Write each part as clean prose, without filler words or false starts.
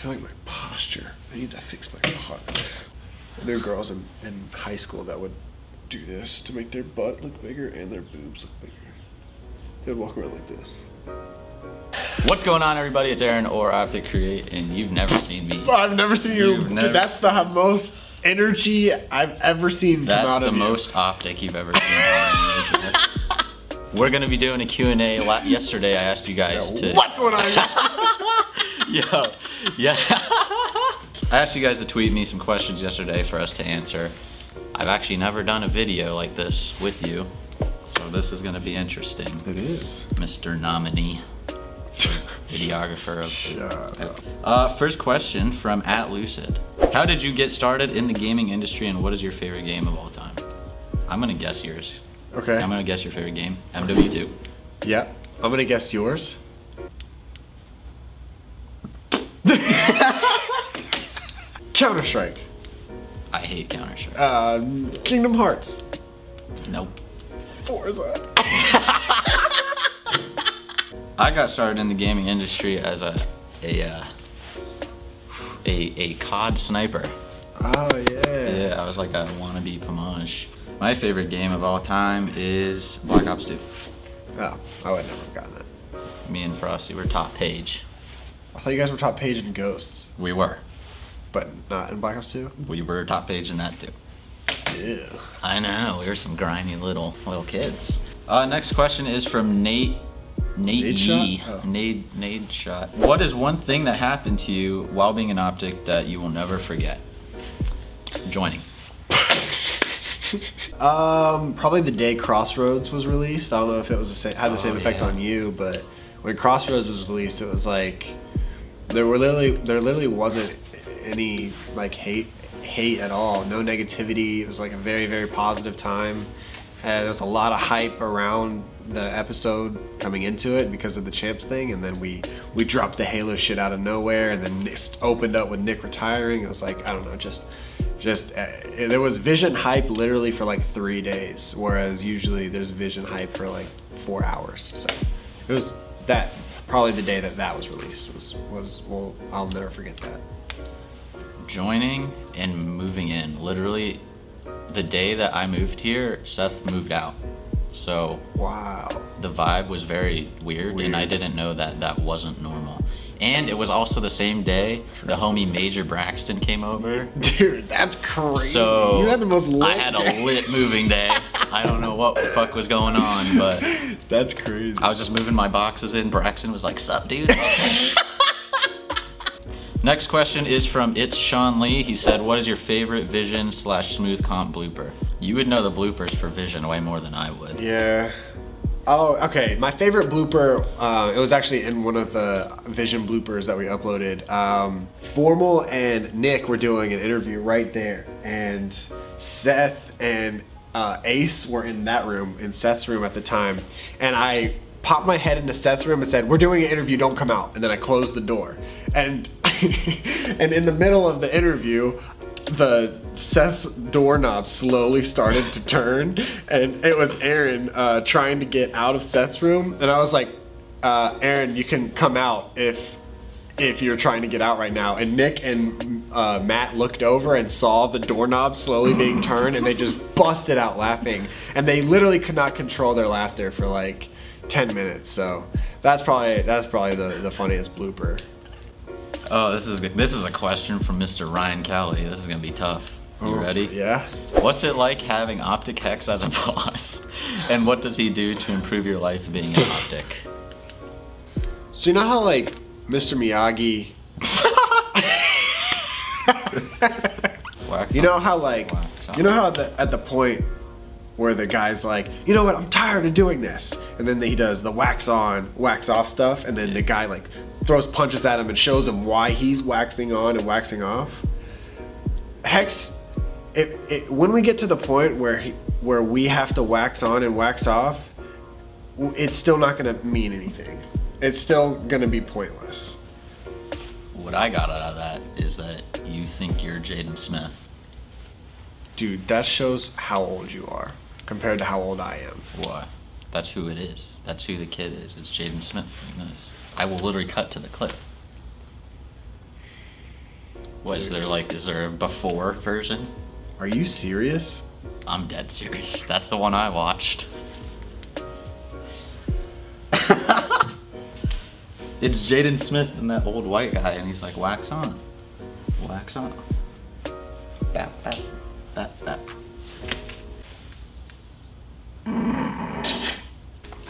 feel like my posture. I need to fix my posture. There are girls in high school that would do this to make their butt look bigger and their boobs look bigger. They would walk around like this. What's going on, everybody? It's Aaron or OpTic Create, and you've never seen me. I've never seen you. Dude, that's the most energy I've ever seen come out of you. That's the most OpTic you've ever seen. We're gonna be doing a Q&A. Yesterday, I asked you guys to. What's going on? Yo, yeah. I asked you guys to tweet me some questions yesterday for us to answer. I've actually never done a video like this with you, so this is gonna be interesting. It is. Mr. Nominee, videographer of. Shut up. First question from @Lucid. How did you get started in the gaming industry, and what is your favorite game of all time? I'm gonna guess yours. Okay. I'm gonna guess your favorite game. MW2. Yeah. I'm gonna guess yours. Counter-Strike. I hate Counter-Strike. Kingdom Hearts. Nope. Forza. I got started in the gaming industry as a COD sniper. Oh yeah. Yeah, I was like a wannabe Pomage. My favorite game of all time is Black Ops 2. Oh, I would never have gotten that. Me and Frosty were top page. I thought you guys were top page in Ghosts. We were. But not in Black Ops 2? We were top page in that too. Yeah. I know, we were some grimy little kids. Next question is from Nate E. Oh. Nade Shot. What is one thing that happened to you while being an OpTic that you will never forget? Joining. Probably the day Crossroads was released. I don't know if it was had the same effect on you, but when Crossroads was released, it was like there literally wasn't any like hate at all. No negativity. It was like a very, very positive time. There was a lot of hype around the episode coming into it because of the Champs thing, and then we dropped the Halo shit out of nowhere, and then opened up with Nick retiring. It was like, I don't know, just there was Vision hype literally for like 3 days, whereas usually there's Vision hype for like 4 hours. So it was that probably the day that was released was well, I'll never forget that. Joining and moving in. Literally, the day that I moved here, Seth moved out. So wow, the vibe was very weird. And I didn't know that wasn't normal. And it was also the same day the homie Major Braxton came over. Dude, that's crazy. So you had the most lit I had a lit moving day. I don't know what the fuck was going on, but that's crazy. I was just moving my boxes in. Braxton was like, "Sup, dude?" Next question is from It's Sean Lee. He said, what is your favorite Vision / smooth comp blooper? You would know the bloopers for Vision way more than I would. Yeah. Oh, okay. My favorite blooper, it was actually in one of the Vision bloopers that we uploaded. Formal and Nick were doing an interview right there, and Seth and Ace were in that room, in Seth's room at the time, and I popped my head into Seth's room and said, we're doing an interview, don't come out. And then I closed the door. And and in the middle of the interview, Seth's doorknob slowly started to turn, and it was Aaron trying to get out of Seth's room. And I was like, Aaron, you can come out if you're trying to get out right now. And Nick and Matt looked over and saw the doorknob slowly being turned, and they just busted out laughing. And they literally could not control their laughter for like 10 minutes. So that's probably the funniest blooper. Oh, this is a question from Mr. Ryan Kelly. This is gonna be tough. You ready? Yeah. What's it like having OpTic Hecz as a boss? And what does he do to improve your life being an OpTic? So you know how like Mr. Miyagi you know how like at the point where the guy's like, you know what, I'm tired of doing this, and then he does the wax on, wax off stuff, and then the guy like throws punches at him and shows him why he's waxing on and waxing off. Hecz, when we get to the point where we have to wax on and wax off, it's still not gonna mean anything. It's still gonna be pointless. What I got out of that is that you think you're Jaden Smith. Dude, that shows how old you are compared to how old I am. Why? That's who it is. That's who the kid is. It's Jaden Smith doing this. I will literally cut to the clip. What is there like? Is there a before version? Are you serious? I'm dead serious. That's the one I watched. It's Jaden Smith and that old white guy, and he's like, wax on. Wax on. Bap, bap, bap, bap.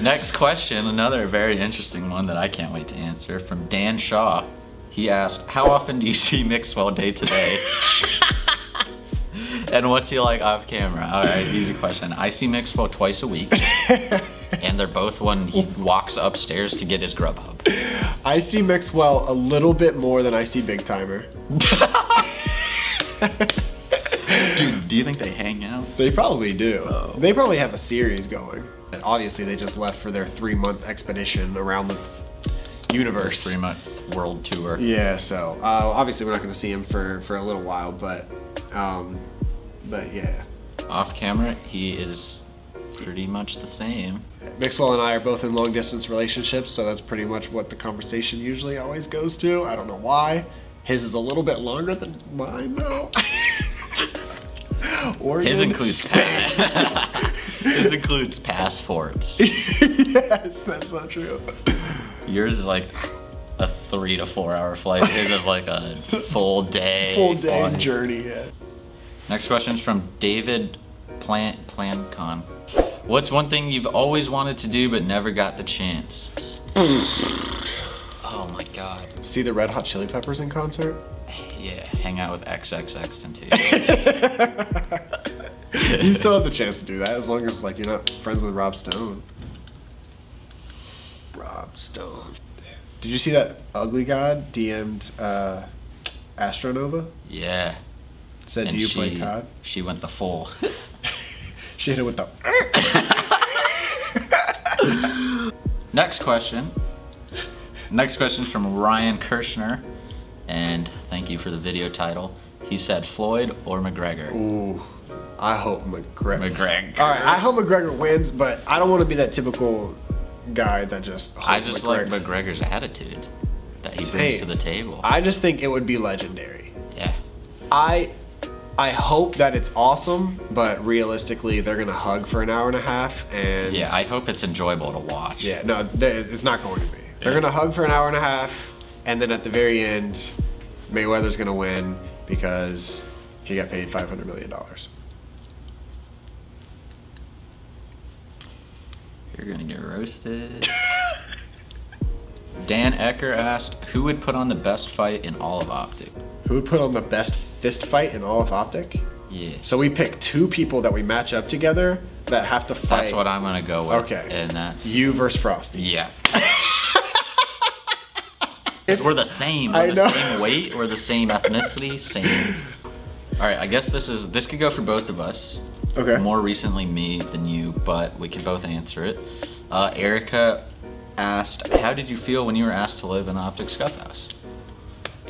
Next question, another very interesting one that I can't wait to answer, from Dan Shaw. He asked, how often do you see Mixwell day to day? And what's he like off camera? All right, easy question. I see Mixwell twice a week. And they're both when he walks upstairs to get his Grubhub. I see Mixwell a little bit more than I see Big Timer. Dude, do you think they hang out? They probably do. Oh. They probably have a series going. And obviously they just left for their 3-month expedition around the universe. 3-month world tour. Yeah, so obviously we're not going to see him for a little while, but yeah. Off camera, he is pretty much the same. Mixwell and I are both in long distance relationships, so that's pretty much what the conversation usually always goes to. I don't know why. His is a little bit longer than mine though. His includes his includes passports. Yes, that's not true. Yours is like a 3 to 4 hour flight. His is like a full day. Full day flight. journey, yeah. Next question is from David Plancon. What's one thing you've always wanted to do but never got the chance? Oh my god. See the Red Hot Chili Peppers in concert? Yeah, hang out with XXX You still have the chance to do that as long as like you're not friends with Rob Stone. Rob Stone. Did you see that Ugly God DM'd Astronova? Yeah. Said, do you play COD? She went the full. She hit it with the... Next question. Next question is from Ryan Kirshner. And thank you for the video title. He said Floyd or McGregor. Ooh, I hope McGregor. McGregor. All right, I hope McGregor wins, but I don't want to be that typical guy that just... I just like McGregor's attitude that he brings to the table. I just think it would be legendary. Yeah. I hope that it's awesome, but realistically, they're gonna hug for an hour and a half, and yeah, I hope it's enjoyable to watch. Yeah, no, it's not going to be. They're gonna hug for an hour and a half, and then at the very end, Mayweather's gonna win because he got paid $500 million. You're gonna get roasted. Dan Ecker asked, who would put on the best fight in all of OpTic? Who would put on the best fist fight in all of OpTic? Yeah. So we pick 2 people that we match up together that have to fight. That's what I'm gonna go with. Okay. And that's you versus Frosty. Yeah. Because we're the same. We're the same weight. We're the same ethnicity. Same. All right. I guess this could go for both of us. Okay. More recently me than you, but we can both answer it. Erica asked, how did you feel when you were asked to live in OpTic Scuf house?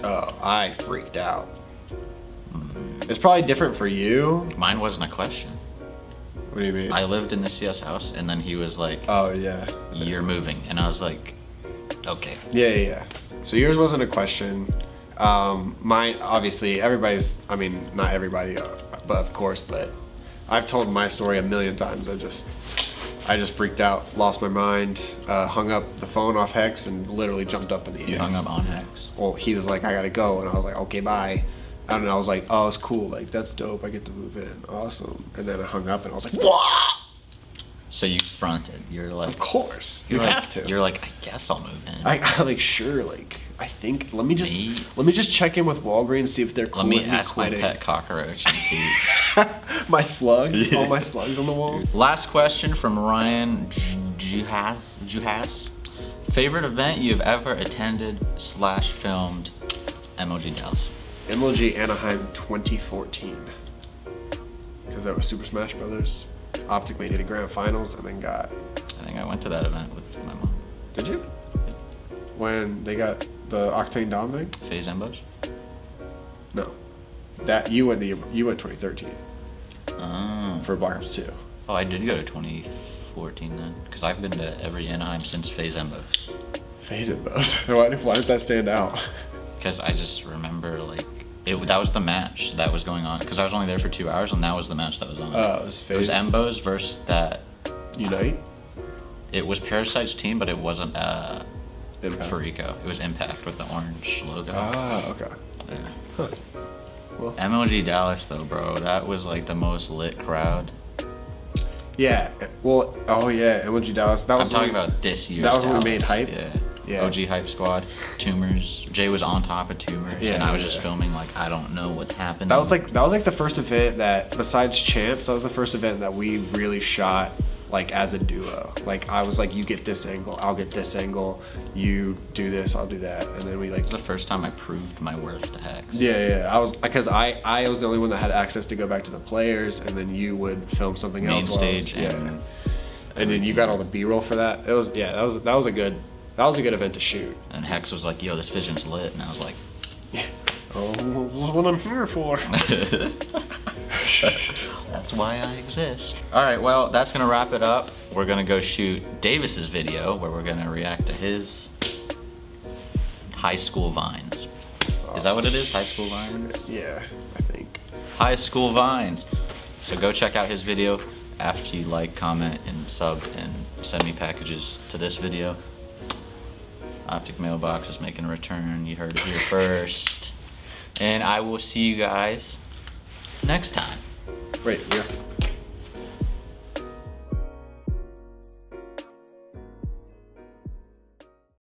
Oh, I freaked out. It's probably different for you. Mine wasn't a question. What do you mean? I lived in the CS house, and then he was like, oh, yeah. You're moving. And I was like, okay. Yeah. So yours wasn't a question. Mine, obviously, everybody's, I mean, not everybody, but of course, but I've told my story a million times. I just freaked out, lost my mind, hung up the phone off Hecz and literally jumped up in the air. You hung up on Hecz? Well, he was like, I gotta go. And I was like, okay, bye. I don't know, I was like, oh, it's cool. Like, that's dope. I get to move in. Awesome. And then I hung up and I was like, wah! So you fronted. You're like, of course. You like, have to. You're like, I guess I'll move in. I'm like, sure. Like, I think, let me just check in with Walgreens, see if they're cool. Let me ask my pet cockroach and see. My slugs, all my slugs on the walls. Last question from Ryan Juhas. Favorite event you've ever attended / filmed? MLG Dallas. MLG Anaheim 2014. Because that was Super Smash Brothers. OpTic made it to Grand Finals and then got... I think I went to that event with my mom. Did you? When they got the Octane Dom thing? FaZe Embos? No. That you went 2013. Oh. For Black Ops 2. Oh, I did go to 2014 then. Because I've been to every Anaheim since FaZe Embos. FaZe Embos? Why does that stand out? Because I just remember, like, That was the match that was going on because I was only there for 2 hours, and that was the match that was on. It was It was Embos versus that. Unite? It was Parasite's team, but it wasn't Impact. Farico. It was Impact with the orange logo. Ah, okay. Yeah. Huh. Well, MLG Dallas though, bro, that was like the most lit crowd. yeah. Well, oh yeah, MLG Dallas. That was I'm talking about this year's That was when we Dallas. made Hype? Yeah. Yeah. OG Hype Squad, Tumors. Jay was on top of Tumors, Yeah, and I was yeah. just filming like I don't know what's happening. That was like the first event that, besides Champs, that was the first event that we really shot like as a duo. Like I was like, you get this angle, I'll get this angle. You do this, I'll do that, and then we like. It was the first time I proved my worth to Hecz. Yeah. I was because I was the only one that had access to go back to the players, and then you would film something Main else. while I was- stage yeah. And then you got all the B-roll for that. It was that was a good event to shoot. And Hecz was like, yo, this vision's lit. And I was like, Oh, this is what I'm here for. that's why I exist. All right, well, that's gonna wrap it up. We're gonna go shoot Davis's video where we're gonna react to his high school vines. Is that what it is? High school vines? Yeah, I think. High school vines. So go check out his video after you like, comment, and sub, and send me packages to this video. OpTic mailbox is making a return. You heard it here first. And I will see you guys next time. Wait, yeah.